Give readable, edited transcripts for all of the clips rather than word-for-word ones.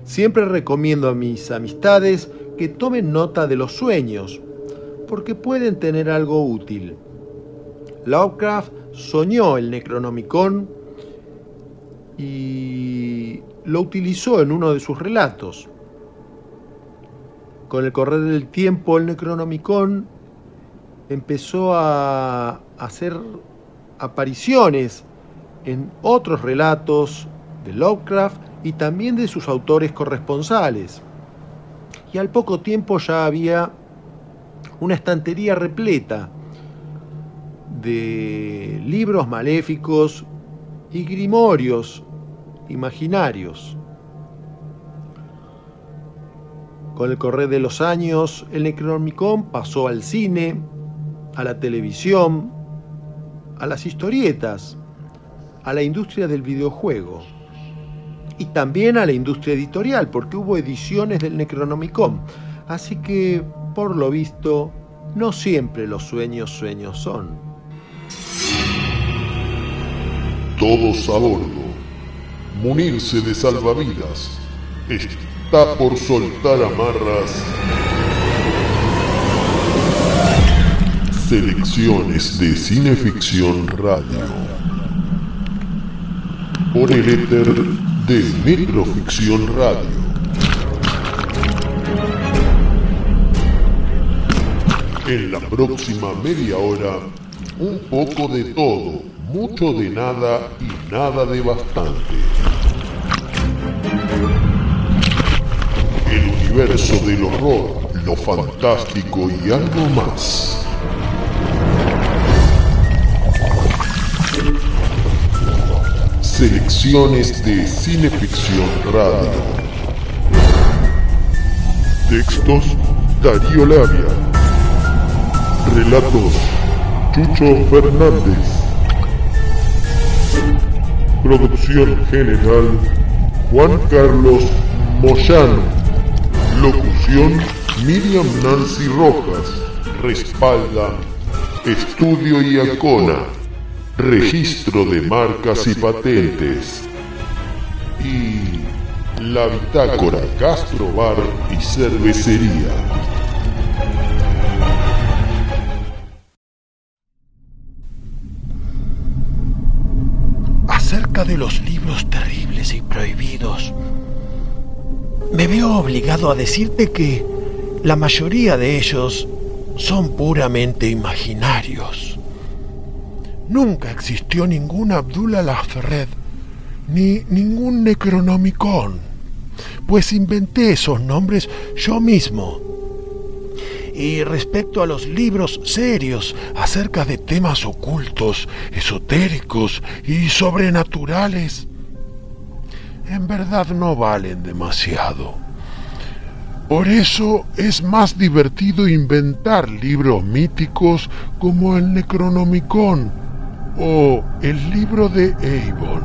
Siempre recomiendo a mis amistades que tomen nota de los sueños, porque pueden tener algo útil. Lovecraft soñó el Necronomicon y lo utilizó en uno de sus relatos. Con el correr del tiempo, el Necronomicon empezó a hacer apariciones en otros relatos de Lovecraft y también de sus autores corresponsales. Y al poco tiempo ya había una estantería repleta de libros maléficos y grimorios imaginarios. Con el correr de los años, el Necronomicon pasó al cine, a la televisión, a las historietas, a la industria del videojuego y también a la industria editorial, porque hubo ediciones del Necronomicon. Así que, por lo visto, no siempre los sueños son. Todos a bordo. Munirse de salvavidas. Está por soltar amarras. Selecciones de Cineficción Radio. Por el éter de Necroficción Radio. En la próxima media hora, un poco de todo, mucho de nada y nada de bastante. El universo del horror, lo fantástico y algo más. Selecciones de Cineficción Radio. Textos: Darío Labia. Relatos: Chucho Fernández. Producción general: Juan Carlos Moyano. Locución: Miriam Nancy Rojas. Respalda Estudio Iacona. Registro de marcas y patentes. Y la Bitácora Gastrobar y Cervecería. Acerca de los libros terribles y prohibidos, me veo obligado a decirte que la mayoría de ellos son puramente imaginarios. Nunca existió ningún Abdullah al-Ferred, ni ningún Necronomicon, pues inventé esos nombres yo mismo. Y respecto a los libros serios acerca de temas ocultos, esotéricos y sobrenaturales, en verdad no valen demasiado. Por eso es más divertido inventar libros míticos como el Necronomicon o el libro de Avon.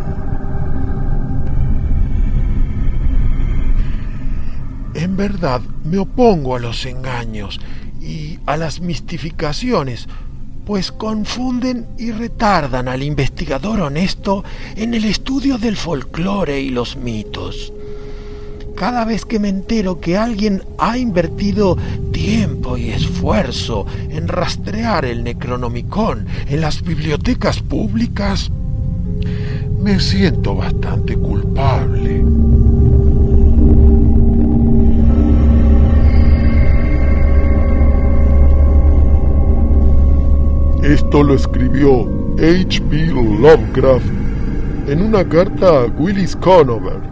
En verdad me opongo a los engaños y a las mistificaciones, pues confunden y retardan al investigador honesto en el estudio del folclore y los mitos. Cada vez que me entero que alguien ha invertido tiempo y esfuerzo en rastrear el Necronomicon en las bibliotecas públicas, me siento bastante culpable. Esto lo escribió H.P. Lovecraft en una carta a Willis Conover.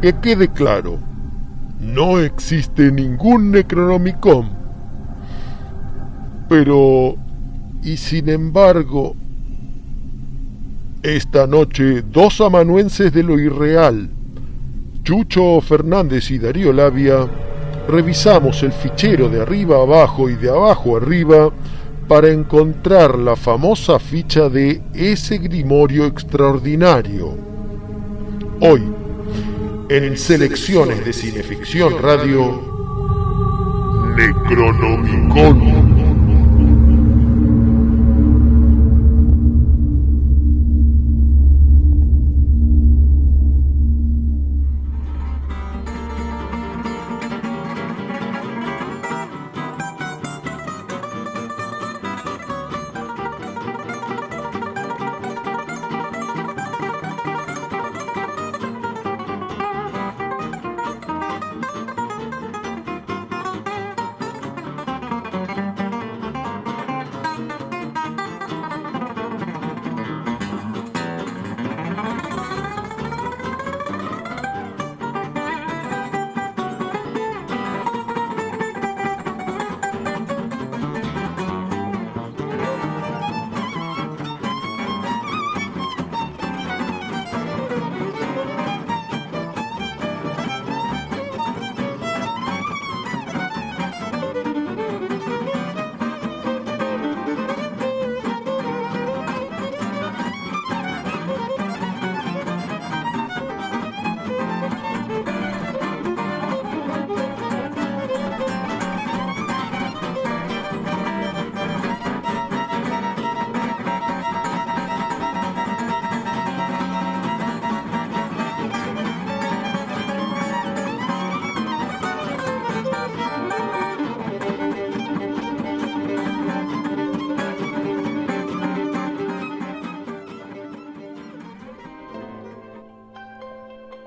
Que quede claro, no existe ningún Necronomicon. Pero, y sin embargo, esta noche dos amanuenses de lo irreal, Chucho Fernández y Darío Labia, revisamos el fichero de arriba abajo y de abajo arriba para encontrar la famosa ficha de ese grimorio extraordinario. Hoy, en Selecciones de Cineficción Radio, Necronomicon.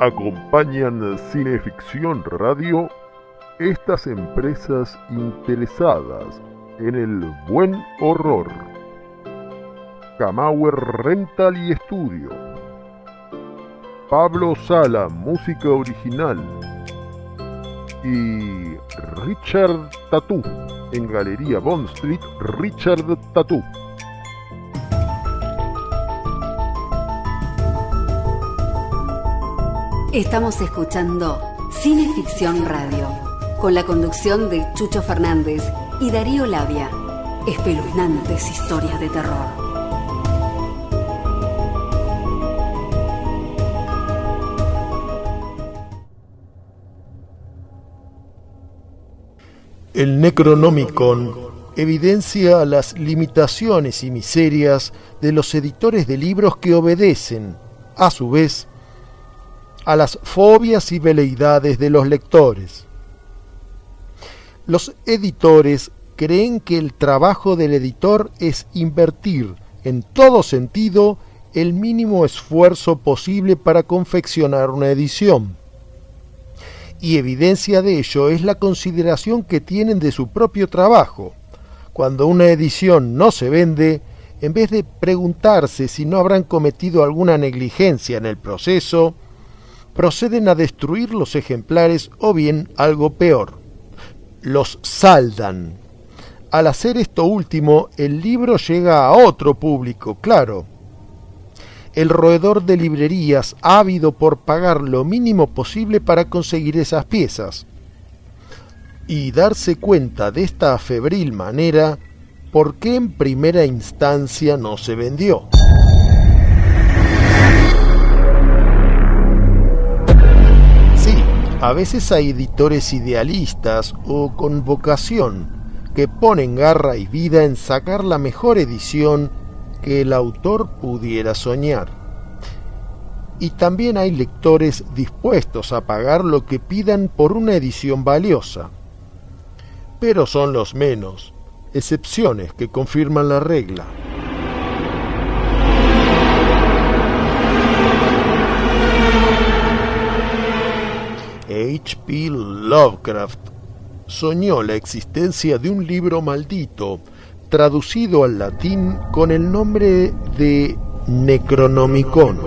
Acompañan Cineficción Radio estas empresas interesadas en el buen horror: Camauer Rental y Estudio, Pablo Sala, música original, y Richard Tattoo, en Galería Bond Street, Richard Tattoo. Estamos escuchando Cineficción Radio, con la conducción de Chucho Fernández y Darío Labia. Espeluznantes historias de terror. El Necronomicon evidencia las limitaciones y miserias de los editores de libros que obedecen, a su vez, a las fobias y veleidades de los lectores. Los editores creen que el trabajo del editor es invertir en todo sentido el mínimo esfuerzo posible para confeccionar una edición. Y evidencia de ello es la consideración que tienen de su propio trabajo. Cuando una edición no se vende, en vez de preguntarse si no habrán cometido alguna negligencia en el proceso, proceden a destruir los ejemplares o bien algo peor, los saldan. Al hacer esto último, el libro llega a otro público, claro. El roedor de librerías ávido por pagar lo mínimo posible para conseguir esas piezas. Y darse cuenta de esta febril manera, ¿por qué en primera instancia no se vendió? A veces hay editores idealistas o con vocación que ponen garra y vida en sacar la mejor edición que el autor pudiera soñar. Y también hay lectores dispuestos a pagar lo que pidan por una edición valiosa. Pero son los menos, excepciones que confirman la regla. H.P. Lovecraft soñó la existencia de un libro maldito, traducido al latín con el nombre de Necronomicon.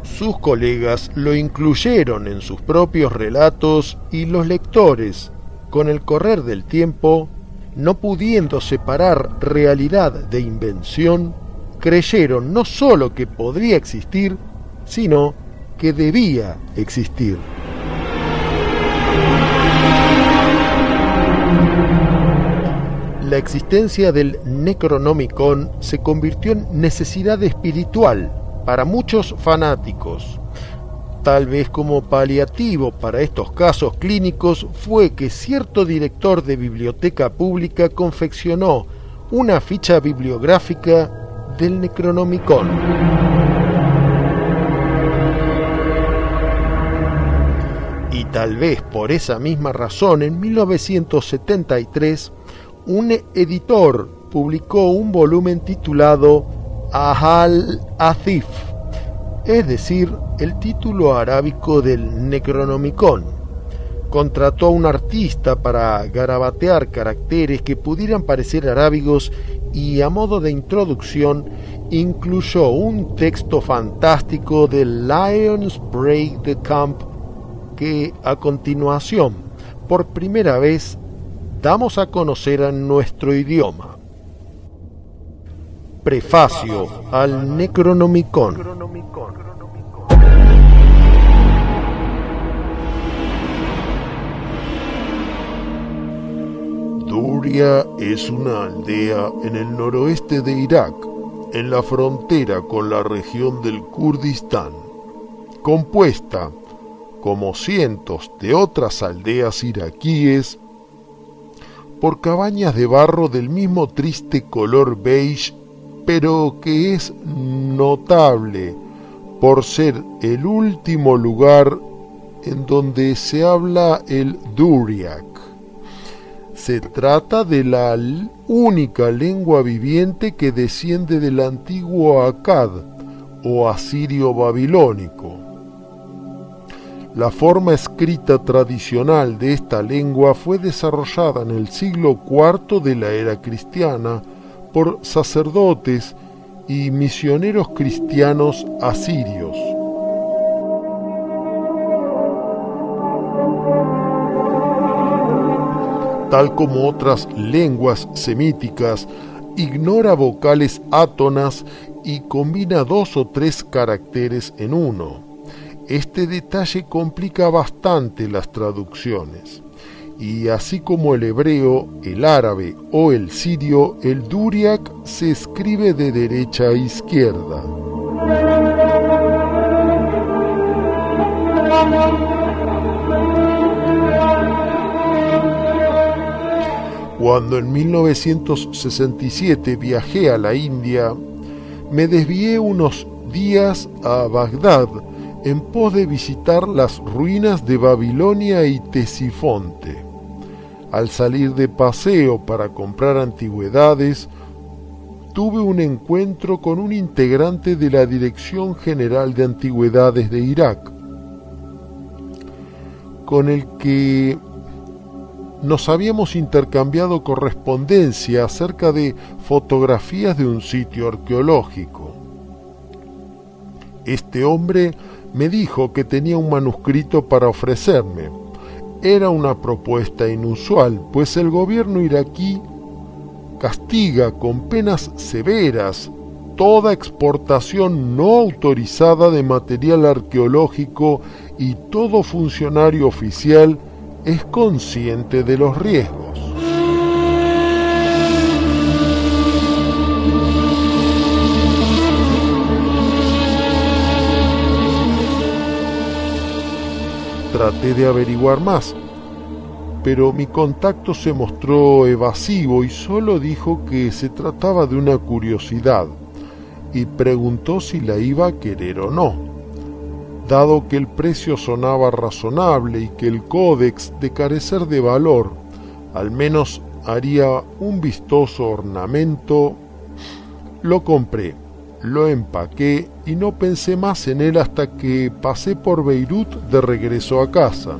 Sus colegas lo incluyeron en sus propios relatos y los lectores, con el correr del tiempo, no pudiendo separar realidad de invención, creyeron no sólo que podría existir, sino que debía existir. La existencia del Necronomicon se convirtió en necesidad espiritual para muchos fanáticos. Tal vez como paliativo para estos casos clínicos fue que cierto director de biblioteca pública confeccionó una ficha bibliográfica del Necronomicon. Y tal vez por esa misma razón, en 1973, un editor publicó un volumen titulado Ahal Athif, es decir, el título arábico del Necronomicon. Contrató a un artista para garabatear caracteres que pudieran parecer arábigos y, a modo de introducción, incluyó un texto fantástico de Lions Break the Camp que, a continuación, por primera vez, damos a conocer en nuestro idioma. Prefacio al Necronomicon. Duria es una aldea en el noroeste de Irak, en la frontera con la región del Kurdistán, compuesta, como cientos de otras aldeas iraquíes, por cabañas de barro del mismo triste color beige, pero que es notable por ser el último lugar en donde se habla el Duriak. Se trata de la única lengua viviente que desciende del antiguo Akkad, o asirio-babilónico. La forma escrita tradicional de esta lengua fue desarrollada en el siglo IV de la era cristiana por sacerdotes y misioneros cristianos asirios. Tal como otras lenguas semíticas, ignora vocales átonas y combina 2 o 3 caracteres en uno. Este detalle complica bastante las traducciones. Y así como el hebreo, el árabe o el sirio, el duriak se escribe de derecha a izquierda. Cuando en 1967 viajé a la India, me desvié unos días a Bagdad en pos de visitar las ruinas de Babilonia y Ctesifonte. Al salir de paseo para comprar antigüedades, tuve un encuentro con un integrante de la Dirección General de Antigüedades de Irak, con el que nos habíamos intercambiado correspondencia acerca de fotografías de un sitio arqueológico. Este hombre me dijo que tenía un manuscrito para ofrecerme. Era una propuesta inusual, pues el gobierno iraquí castiga con penas severas toda exportación no autorizada de material arqueológico y todo funcionario oficial es consciente de los riesgos. Traté de averiguar más, pero mi contacto se mostró evasivo y solo dijo que se trataba de una curiosidad y preguntó si la iba a querer o no. Dado que el precio sonaba razonable y que el códex, de carecer de valor, al menos haría un vistoso ornamento, lo compré, lo empaqué y no pensé más en él hasta que pasé por Beirut de regreso a casa.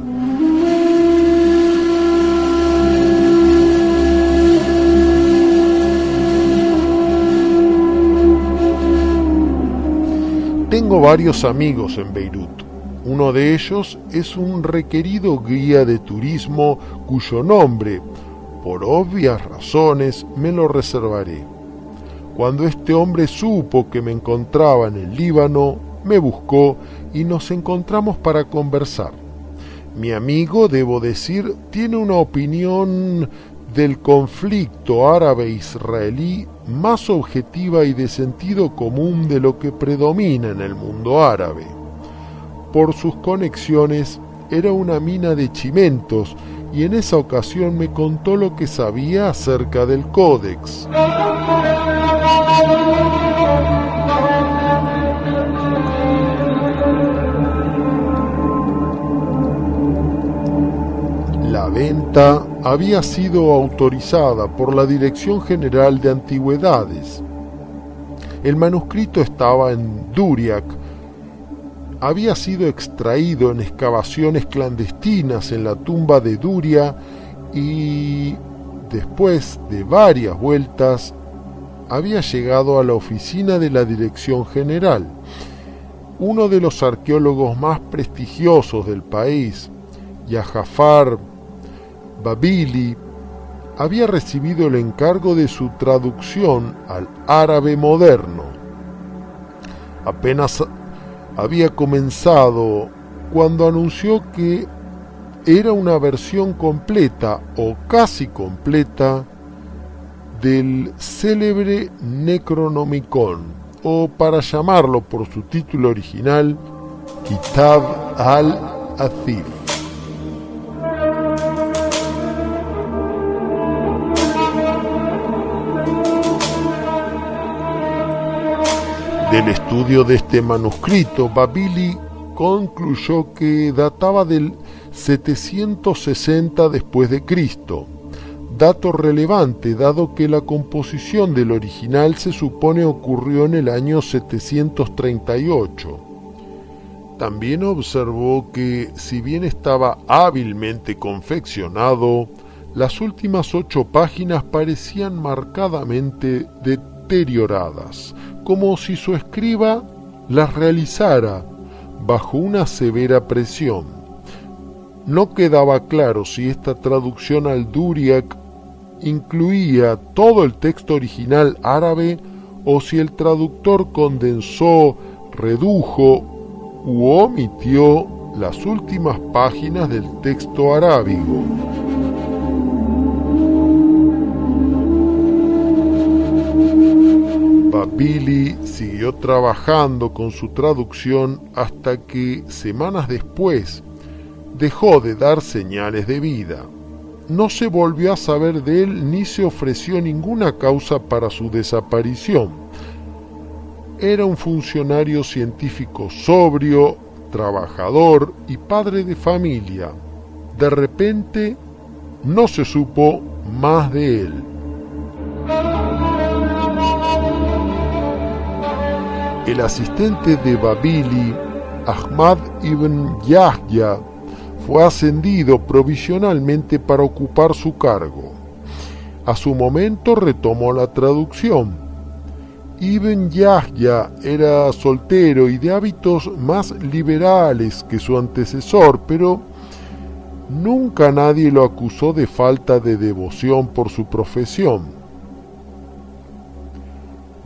Tengo varios amigos en Beirut. Uno de ellos es un requerido guía de turismo cuyo nombre, por obvias razones, me lo reservaré. Cuando este hombre supo que me encontraba en el Líbano, me buscó y nos encontramos para conversar. Mi amigo, debo decir, tiene una opinión del conflicto árabe-israelí más objetiva y de sentido común de lo que predomina en el mundo árabe. Por sus conexiones, era una mina de chimentos y en esa ocasión me contó lo que sabía acerca del códex. La venta había sido autorizada por la Dirección General de Antigüedades. El manuscrito estaba en Duriak. Había sido extraído en excavaciones clandestinas en la tumba de Duria y, después de varias vueltas, había llegado a la oficina de la Dirección General. Uno de los arqueólogos más prestigiosos del país, Jafar Babili, había recibido el encargo de su traducción al árabe moderno. Apenas había comenzado cuando anunció que era una versión completa o casi completa del célebre Necronomicon, o para llamarlo por su título original, Kitab al-Athif. Del estudio de este manuscrito, Babili concluyó que databa del 760 después de Cristo, dato relevante dado que la composición del original se supone ocurrió en el año 738. También observó que, si bien estaba hábilmente confeccionado, las últimas 8 páginas parecían marcadamente deterioradas, como si su escriba las realizara bajo una severa presión. No quedaba claro si esta traducción al duriak incluía todo el texto original árabe o si el traductor condensó, redujo u omitió las últimas páginas del texto arábigo. Babili siguió trabajando con su traducción hasta que, semanas después, dejó de dar señales de vida. No se volvió a saber de él ni se ofreció ninguna causa para su desaparición. Era un funcionario científico sobrio, trabajador y padre de familia. De repente, no se supo más de él. El asistente de Babili, Ahmad ibn Yahya, fue ascendido provisionalmente para ocupar su cargo. A su momento retomó la traducción. Ibn Yahya era soltero y de hábitos más liberales que su antecesor, pero nunca nadie lo acusó de falta de devoción por su profesión.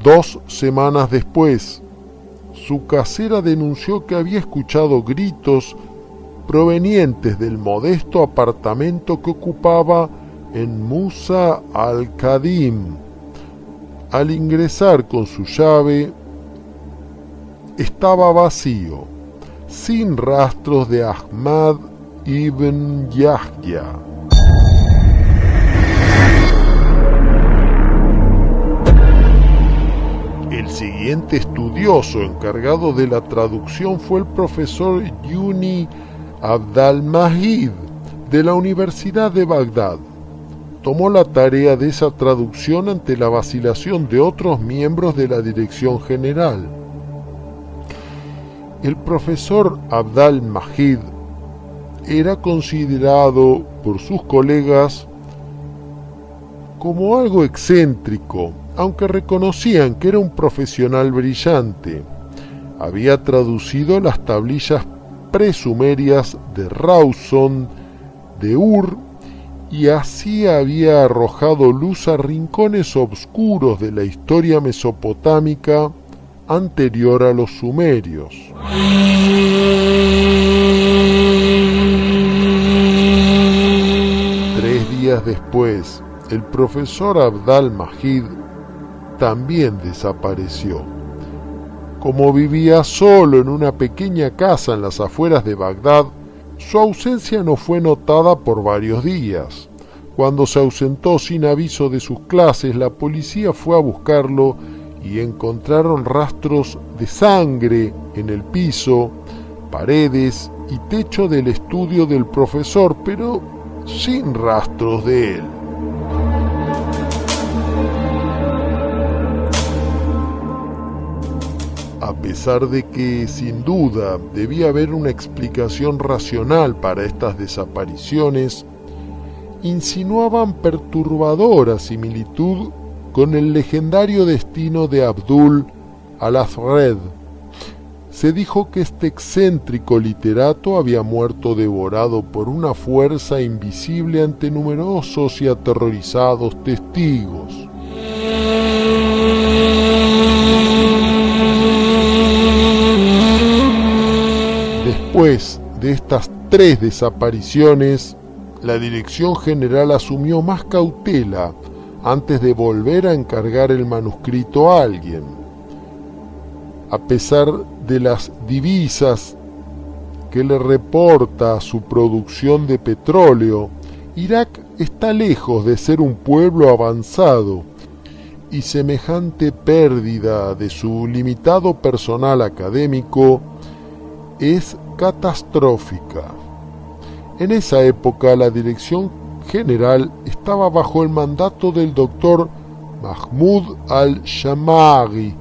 2 semanas después, su casera denunció que había escuchado gritos provenientes del modesto apartamento que ocupaba en Musa al-Kadim. Al ingresar con su llave, estaba vacío, sin rastros de Ahmad ibn Yahya. El siguiente estudioso encargado de la traducción fue el profesor Yuni Abd-al-Mahid de la Universidad de Bagdad. Tomó la tarea de esa traducción ante la vacilación de otros miembros de la dirección general. El profesor Abd-al-Mahid era considerado por sus colegas como algo excéntrico, aunque reconocían que era un profesional brillante. Había traducido las tablillas presumerias de Rawson, de Ur, y así había arrojado luz a rincones obscuros de la historia mesopotámica anterior a los sumerios. Tres días después, el profesor Abd-al-Mahid también desapareció. Como vivía solo en una pequeña casa en las afueras de Bagdad, su ausencia no fue notada por varios días. Cuando se ausentó sin aviso de sus clases, la policía fue a buscarlo y encontraron rastros de sangre en el piso, paredes y techo del estudio del profesor, pero sin rastros de él. A pesar de que, sin duda, debía haber una explicación racional para estas desapariciones, insinuaban perturbadora similitud con el legendario destino de Abdul al-Azred. Se dijo que este excéntrico literato había muerto devorado por una fuerza invisible ante numerosos y aterrorizados testigos. Después de estas 3 desapariciones, la Dirección General asumió más cautela antes de volver a encargar el manuscrito a alguien. A pesar de las divisas que le reporta su producción de petróleo, Irak está lejos de ser un pueblo avanzado, y semejante pérdida de su limitado personal académico es catastrófica. En esa época la Dirección general estaba bajo el mandato del doctor Mahmoud al-Shamaghi,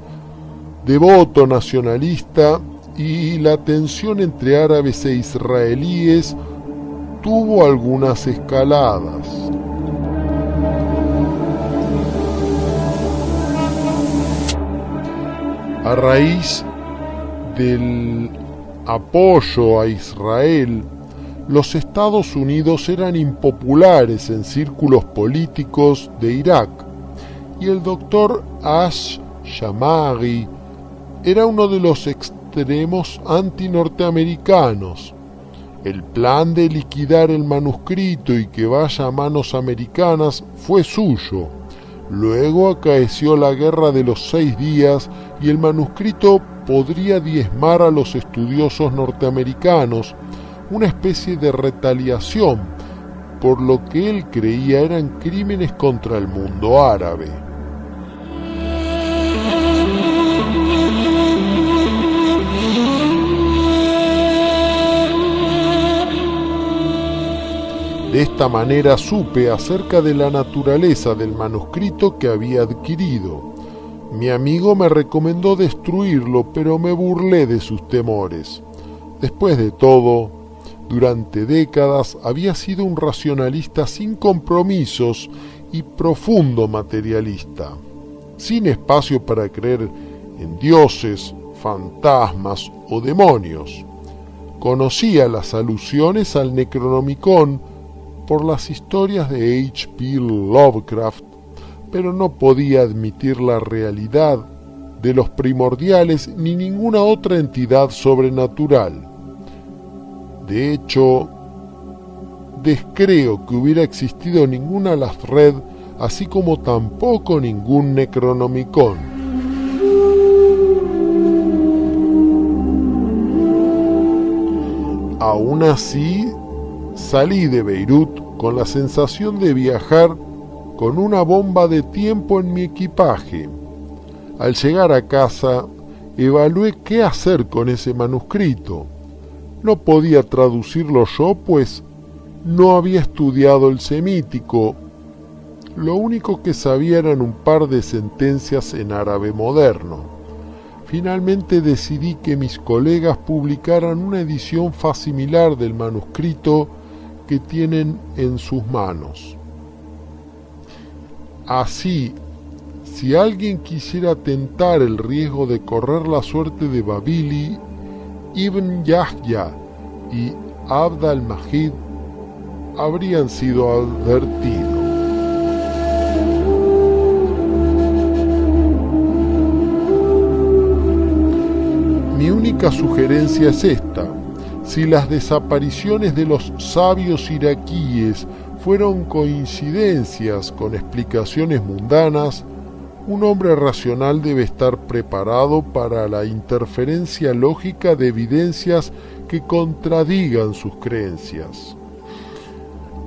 devoto nacionalista, y la tensión entre árabes e israelíes tuvo algunas escaladas. A raíz del apoyo a Israel, los Estados Unidos eran impopulares en círculos políticos de Irak, y el doctor al-Shamaghi era uno de los extremos anti-norteamericanos. El plan de liquidar el manuscrito y que vaya a manos americanas fue suyo. Luego acaeció la Guerra de los 6 días y el manuscrito podría diezmar a los estudiosos norteamericanos, una especie de retaliación por lo que él creía eran crímenes contra el mundo árabe. De esta manera supe acerca de la naturaleza del manuscrito que había adquirido. Mi amigo me recomendó destruirlo, pero me burlé de sus temores. Después de todo, durante décadas había sido un racionalista sin compromisos y profundo materialista, sin espacio para creer en dioses, fantasmas o demonios. Conocía las alusiones al Necronomicon por las historias de H.P. Lovecraft, pero no podía admitir la realidad de los primordiales ni ninguna otra entidad sobrenatural. De hecho, descreo que hubiera existido ninguna Lasred, así como tampoco ningún Necronomicon. Aún así, salí de Beirut con la sensación de viajar con una bomba de tiempo en mi equipaje. Al llegar a casa, evalué qué hacer con ese manuscrito. No podía traducirlo yo, pues no había estudiado el semítico. Lo único que sabía eran un par de sentencias en árabe moderno. Finalmente decidí que mis colegas publicaran una edición facsimilar del manuscrito que tienen en sus manos. Así, si alguien quisiera tentar el riesgo de correr la suerte de Babili, Ibn Yahya y Abd al-Majid habrían sido advertidos. Mi única sugerencia es esta: si las desapariciones de los sabios iraquíes fueron coincidencias con explicaciones mundanas, un hombre racional debe estar preparado para la interferencia lógica de evidencias que contradigan sus creencias.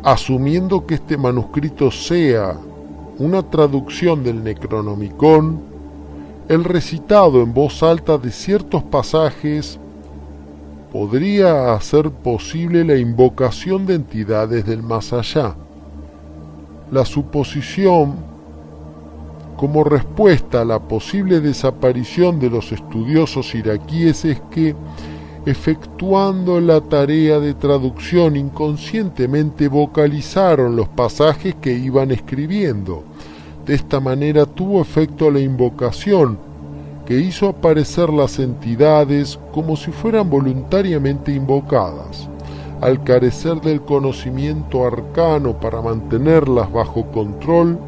Asumiendo que este manuscrito sea una traducción del Necronomicon, el recitado en voz alta de ciertos pasajes podría hacer posible la invocación de entidades del más allá. La suposición, como respuesta a la posible desaparición de los estudiosos iraquíes, es que, efectuando la tarea de traducción, inconscientemente vocalizaron los pasajes que iban escribiendo. De esta manera tuvo efecto la invocación, que hizo aparecer las entidades como si fueran voluntariamente invocadas. Al carecer del conocimiento arcano para mantenerlas bajo control,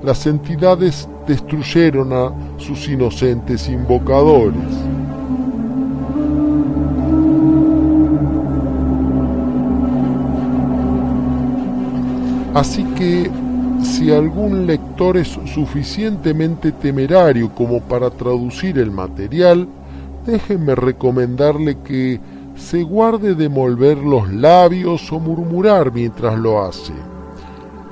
las entidades destruyeron a sus inocentes invocadores. Así que, si algún lector es suficientemente temerario como para traducir el material, déjenme recomendarle que se guarde de mover los labios o murmurar mientras lo hace.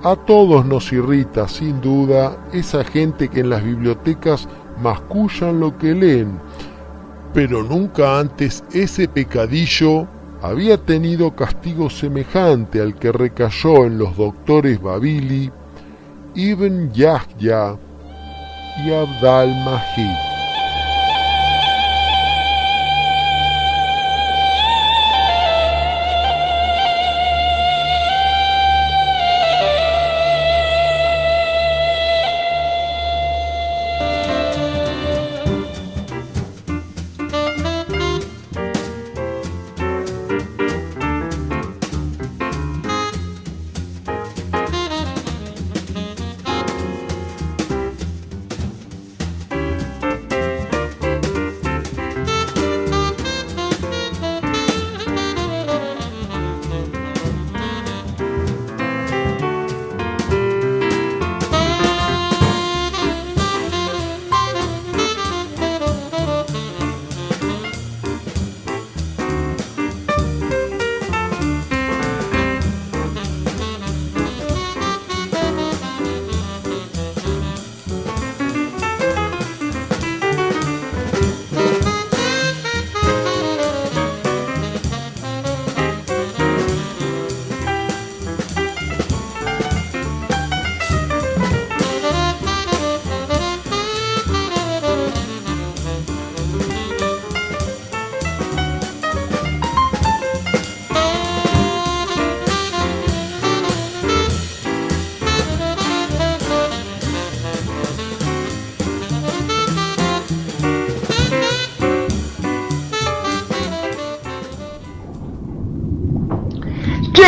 A todos nos irrita, sin duda, esa gente que en las bibliotecas mascullan lo que leen, pero nunca antes ese pecadillo había tenido castigo semejante al que recayó en los doctores Babili, Ibn Yahya y Abd al-Mahid.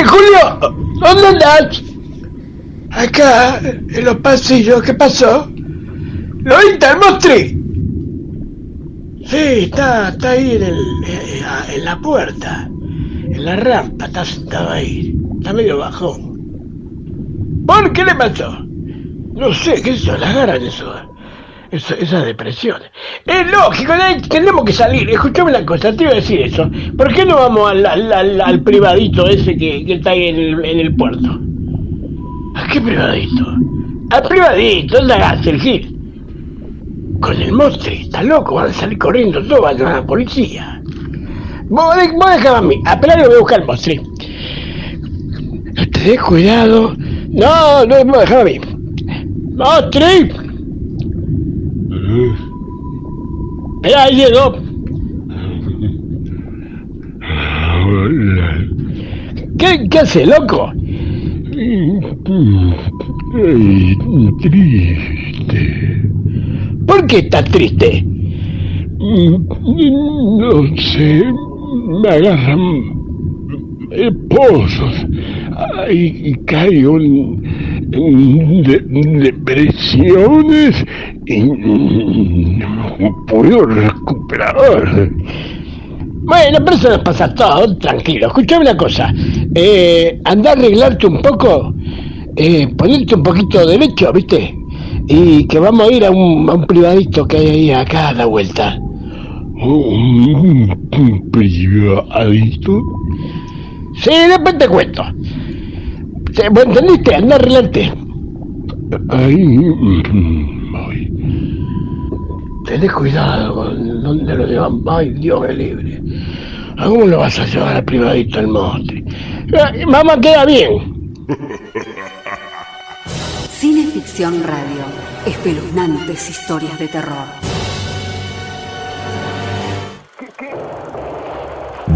Julio, ¿dónde andás? Acá, en los pasillos. ¿Qué pasó? ¿Lo viste al Mostri? Sí, está ahí en la puerta, en la rampa, está sentado ahí. Está medio bajón. ¿Por qué le pasó? No sé, qué eso, las agarran esas depresiones. Es lógico, tenemos que salir. Escuchame una cosa, te iba a decir eso. ¿Por qué no vamos al privadito ese que está ahí en el puerto? ¿A qué privadito? Al privadito, ¿dónde hagas el gil? Con el Mostri, está loco, van a salir corriendo todos, van a llamar a la policía. Vos dejame a mí, apelar voy a buscar el Mostri. No te des cuidado. No, vos dejame a mí. Mostri. Espera, ahí llegó. Hola. ¿Qué hace, loco? Triste. ¿Por qué estás triste? No sé, me agarran pozos y caigo en depresiones y no puedo recuperar. Bueno, pero eso nos pasa todo, tranquilo. Escuchame una cosa, andá a arreglarte un poco, ponerte un poquito derecho, ¿viste? Y que vamos a ir a un privadito que hay ahí acá a la vuelta. ¿Un privadito? Sí, después te cuento. ¿Vos entendiste? Andá a arreglarte. Ahí voy. Tenés cuidado con dónde lo llevan. Ay, Dios me libre. ¿A cómo lo vas a llevar al privadito al Mostri? Mamá, queda bien. Cineficción Radio. Espeluznantes historias de terror.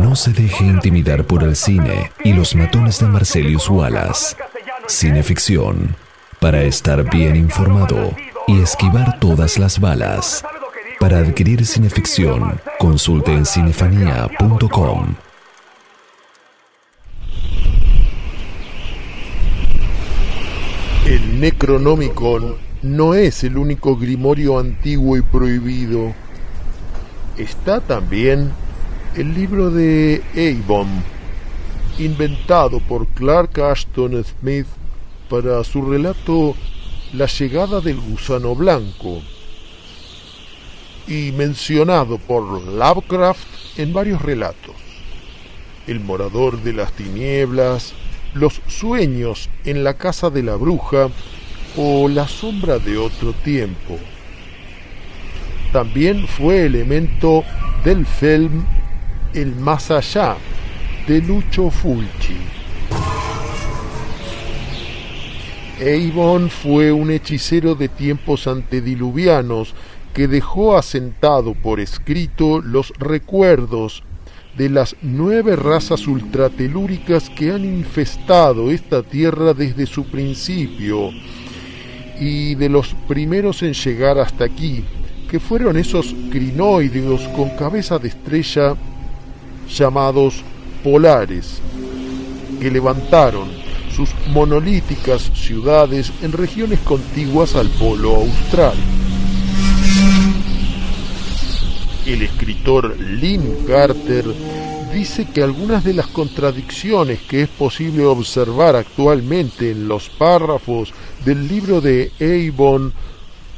No se deje intimidar por el cine y los matones de Marcelius Wallace. Cineficción. Para estar bien informado y esquivar todas las balas. Para adquirir Cineficción, consulte en cinefanía.com. El Necronomicon no es el único grimorio antiguo y prohibido. Está también el libro de Avon, inventado por Clark Ashton Smith para su relato La llegada del gusano blanco, y mencionado por Lovecraft en varios relatos: El morador de las tinieblas, Los sueños en la casa de la bruja o La sombra de otro tiempo. También fue elemento del film El más allá, de Lucio Fulci. Eibon fue un hechicero de tiempos antediluvianos que dejó asentado por escrito los recuerdos de las 9 razas ultratelúricas que han infestado esta tierra desde su principio, y de los primeros en llegar hasta aquí, que fueron esos crinoideos con cabeza de estrella llamados polares, que levantaron sus monolíticas ciudades en regiones contiguas al polo austral. El escritor Lynn Carter dice que algunas de las contradicciones que es posible observar actualmente en los párrafos del libro de Eibon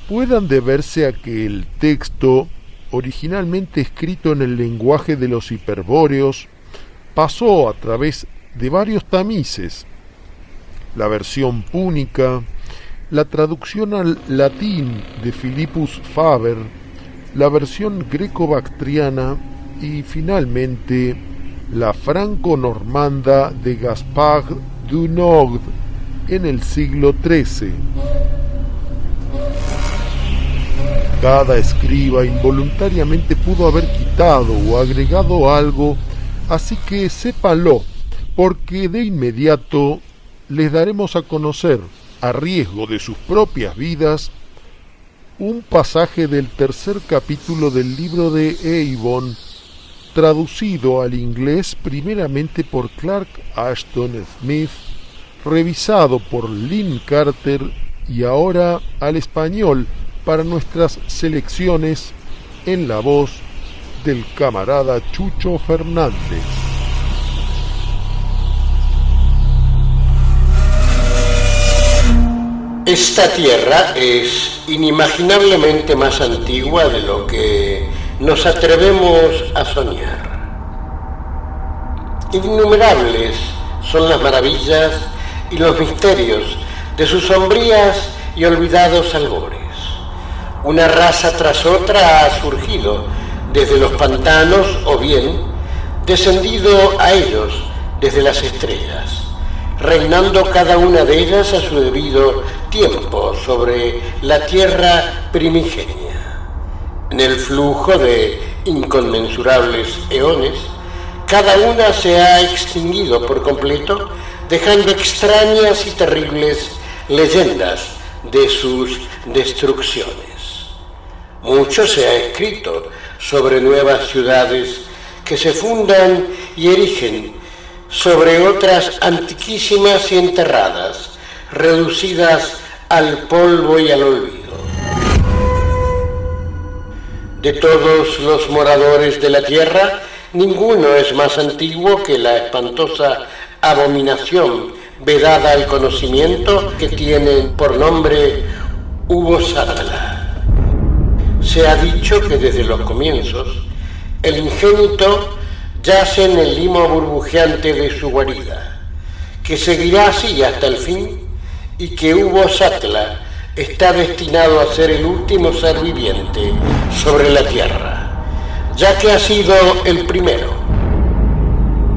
puedan deberse a que el texto, originalmente escrito en el lenguaje de los hiperbóreos, pasó a través de varios tamices: la versión púnica, la traducción al latín de Philippus Faber, la versión greco-bactriana y finalmente la franco-normanda de Gaspard Dunod en el siglo XIII. Cada escriba involuntariamente pudo haber quitado o agregado algo, así que sépanlo, porque de inmediato les daremos a conocer, a riesgo de sus propias vidas, un pasaje del 3er capítulo del libro de Eibon, traducido al inglés primeramente por Clark Ashton Smith, revisado por Lynn Carter y ahora al español para nuestras selecciones en la voz del camarada Chucho Fernández. Esta tierra es inimaginablemente más antigua de lo que nos atrevemos a soñar. Innumerables son las maravillas y los misterios de sus sombrías y olvidados albores. Una raza tras otra ha surgido desde los pantanos o bien descendido a ellos desde las estrellas, reinando cada una de ellas a su debido tiempo sobre la tierra primigenia. En el flujo de inconmensurables eones, cada una se ha extinguido por completo, dejando extrañas y terribles leyendas de sus destrucciones. Mucho se ha escrito sobre nuevas ciudades que se fundan y erigen sobre otras antiquísimas y enterradas, reducidas al polvo y al olvido. De todos los moradores de la tierra, ninguno es más antiguo que la espantosa abominación vedada al conocimiento que tiene por nombre Ubosatla. Se ha dicho que desde los comienzos, el ingénito yace en el limo burbujeante de su guarida, que seguirá así hasta el fin, y que Ubosatla está destinado a ser el último ser viviente sobre la tierra, ya que ha sido el primero.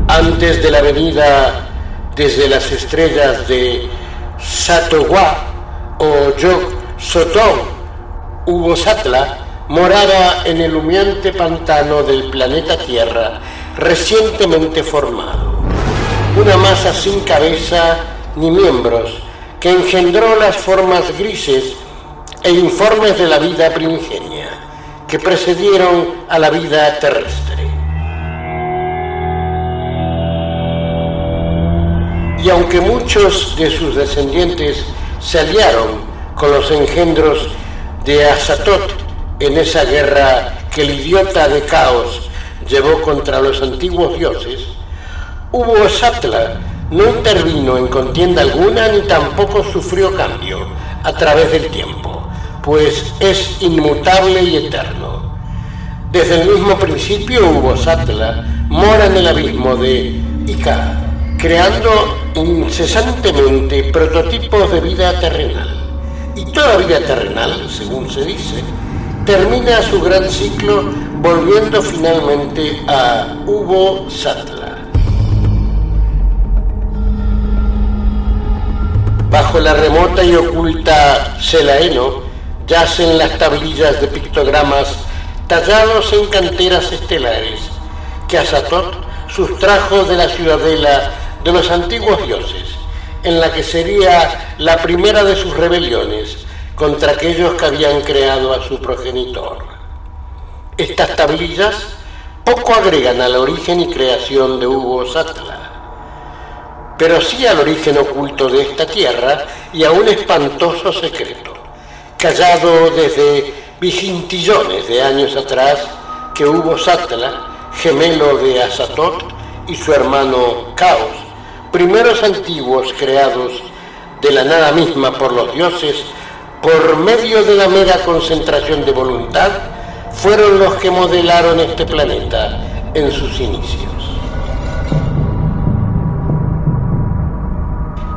Antes de la venida desde las estrellas de Satowa o Yog Sothoth, Ubosatla moraba en el humeante pantano del planeta Tierra recientemente formado, una masa sin cabeza ni miembros que engendró las formas grises e informes de la vida primigenia que precedieron a la vida terrestre. Y aunque muchos de sus descendientes se aliaron con los engendros de Azatoth en esa guerra que el idiota de Caos llevó contra los antiguos dioses, Ubosatla no intervino en contienda alguna ni tampoco sufrió cambio a través del tiempo, pues es inmutable y eterno. Desde el mismo principio Ubosatla mora en el abismo de Ica, creando incesantemente prototipos de vida terrenal. Y toda vida terrenal, según se dice, termina su gran ciclo volviendo finalmente a Ubosatla. Bajo la remota y oculta Selaeno yacen las tablillas de pictogramas tallados en canteras estelares que Azatoth sustrajo de la ciudadela de los antiguos dioses, en la que sería la primera de sus rebeliones contra aquellos que habían creado a su progenitor. Estas tablillas poco agregan al origen y creación de Hugo-Satla, pero sí al origen oculto de esta tierra y a un espantoso secreto, callado desde vigintillones de años atrás, que Hugo-Satla, gemelo de Azatoth, y su hermano Caos, primeros antiguos creados de la nada misma por los dioses, por medio de la mera concentración de voluntad, fueron los que modelaron este planeta en sus inicios.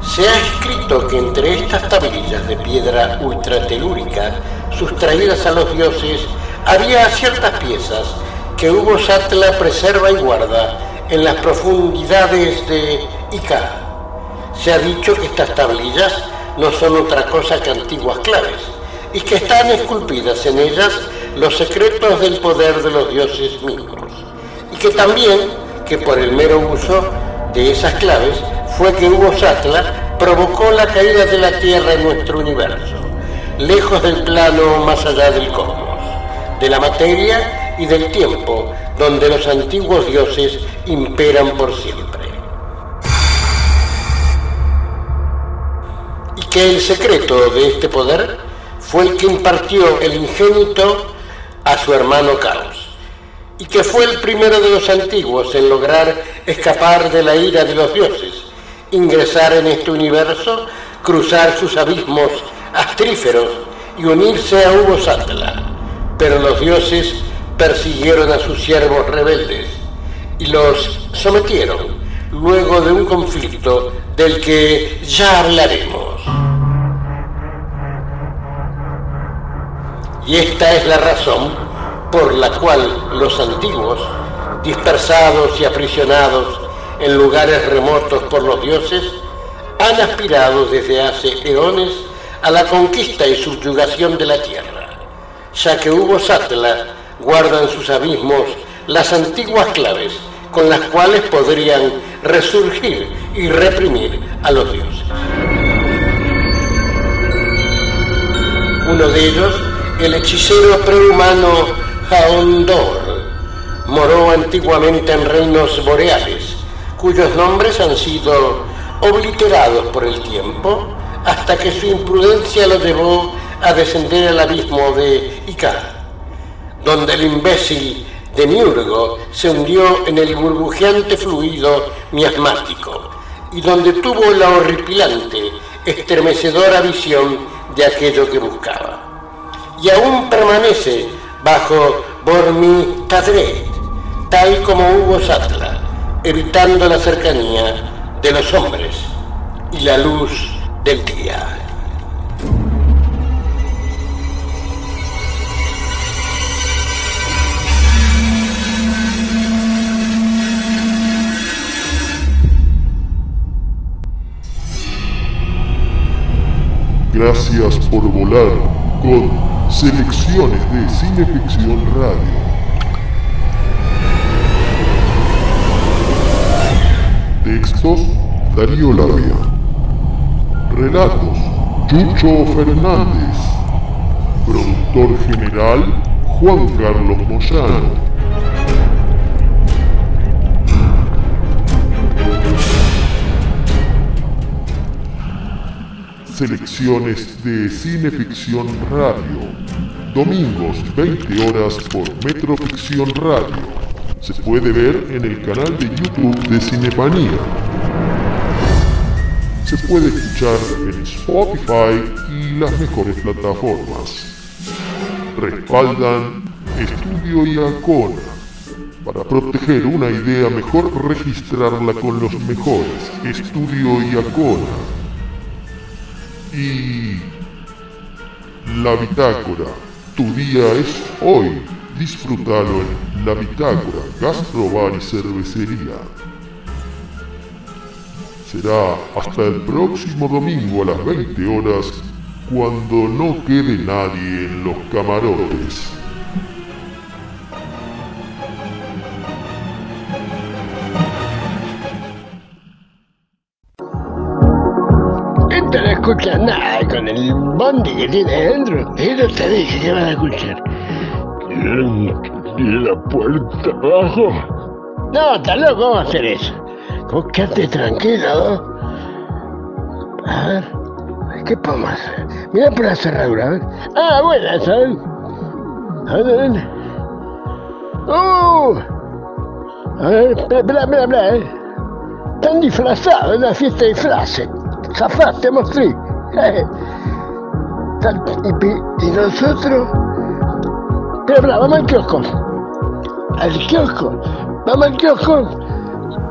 Se ha escrito que entre estas tablillas de piedra ultratelúrica sustraídas a los dioses había ciertas piezas que Hugo-Satla preserva y guarda en las profundidades de Ica. Se ha dicho que estas tablillas no son otra cosa que antiguas claves y que están esculpidas en ellas los secretos del poder de los dioses mismos, y que también, que por el mero uso de esas claves fue que Hugo-Satla provocó la caída de la Tierra en nuestro universo, lejos del plano más allá del cosmos, de la materia y del tiempo, donde los antiguos dioses imperan por siempre. Y que el secreto de este poder fue el que impartió el ingénito a su hermano Caos, y que fue el primero de los antiguos en lograr escapar de la ira de los dioses, ingresar en este universo, cruzar sus abismos astríferos y unirse a Hugo-Satla. Pero los dioses persiguieron a sus siervos rebeldes y los sometieron luego de un conflicto del que ya hablaremos. Y esta es la razón por la cual los antiguos, dispersados y aprisionados en lugares remotos por los dioses, han aspirado desde hace eones a la conquista y subyugación de la tierra, ya que Hugo-Satla guarda en sus abismos las antiguas claves con las cuales podrían resurgir y reprimir a los dioses. Uno de ellos, el hechicero prehumano Jaondor, moró antiguamente en reinos boreales, cuyos nombres han sido obliterados por el tiempo hasta que su imprudencia lo llevó a descender al abismo de Ica, donde el imbécil Demiurgo se hundió en el burbujeante fluido miasmático y donde tuvo la horripilante, estremecedora visión de aquello que buscaba. Y aún permanece bajo Bor-Mithadret, tal como Hugo-Satla, evitando la cercanía de los hombres y la luz del día. Gracias por volar con Selecciones de Cineficción Radio. Textos: Darío Labia. Relatos: Chucho Fernández. Productor general: Juan Carlos Moyano. Selecciones de Cineficción Radio. Domingos, 20 horas por Metroficción Radio. Se puede ver en el canal de YouTube de Cinefanía. Se puede escuchar en Spotify y las mejores plataformas. Respaldan Estudio Iacona. Para proteger una idea, mejor registrarla con los mejores. Estudio Iacona. Y La Bitácora, tu día es hoy. Disfrútalo en La Bitácora, Gastrobar y Cervecería. Será hasta el próximo domingo a las 20 horas, cuando no quede nadie en los camarotes. Esto no escucha nada con el bondi que tiene dentro. Eso te dije que vas a escuchar. ¿Y la puerta abajo? No, está loco, ¿cómo va a hacer eso? Vos quedate tranquilo, ¿no? A ver, ¿qué podemos hacer? Mirá por la cerradura, a ver. Ah, buena, ¿sabes? A ver. A ver, espera, Están disfrazados, es una fiesta de disfraces. Zafaste, mostré. Y nosotros... Espera, vamos al kiosco. Al kiosco. Vamos al kiosco.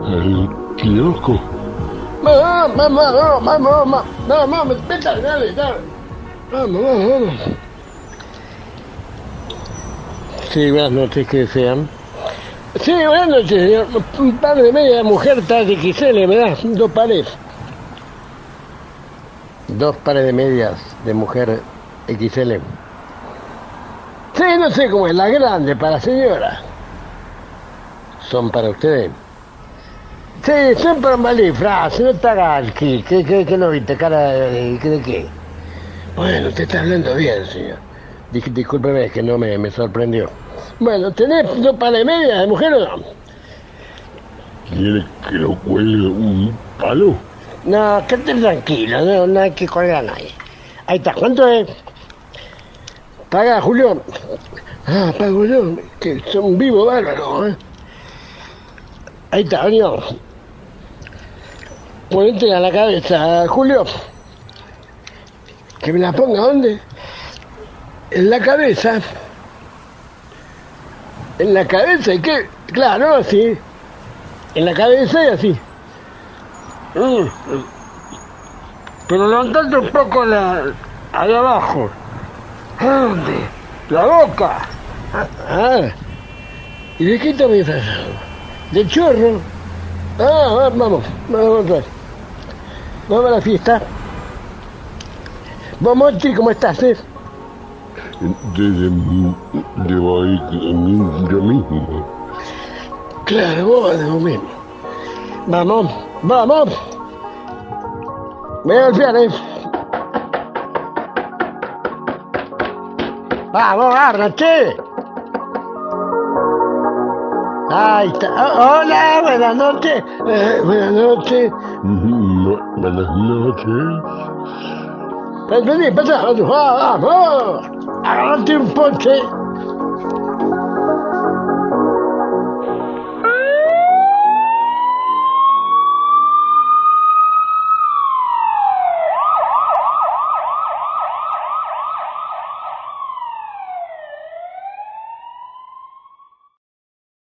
¿Al kiosco? Vamos, espera, dale. Vamos. Sí, buenas noches, que desean. Sí, buenas noches, señor. Un par de medias de mujer talle XL, me das 2 pares. 2 pares de medias de mujer XL. Sí, no sé cómo es, la grande para la señora. ¿Son para ustedes? Sí, son para un disfraz, no te hagas ¿qué no viste? ¿Cara de qué? Bueno, usted está hablando bien, señor. Discúlpeme, es que no me sorprendió. Bueno, ¿tenés 2 pares de medias de mujer o no? ¿Quiere que lo cuelgue un palo? No, quédate tranquilo, no hay que colgar a nadie. Ahí está, ¿cuánto es? Paga, Julio. Ah, pago yo, que son vivos bárbaros, ¿eh? Ahí está, señor. Ponete a la cabeza, Julio. ¿Que me la ponga dónde? En la cabeza. En la cabeza, ¿y qué? Claro, así. En la cabeza y así. Pero levantate un poco ahí abajo. ¿Dónde? La boca. ¿Y de qué está disfrazado? ¿De chorro? Vamos a la fiesta. Vos, Monty, ¿cómo estás, Debo ir yo mismo. Claro, vos mismo. Vamos. Me voy a golpear, Vamos, agárrate. Ahí está. Hola, buenas noches. Buenas noches. Buenas noches. Vení, pasa. Vamos. Agárrate un ponche.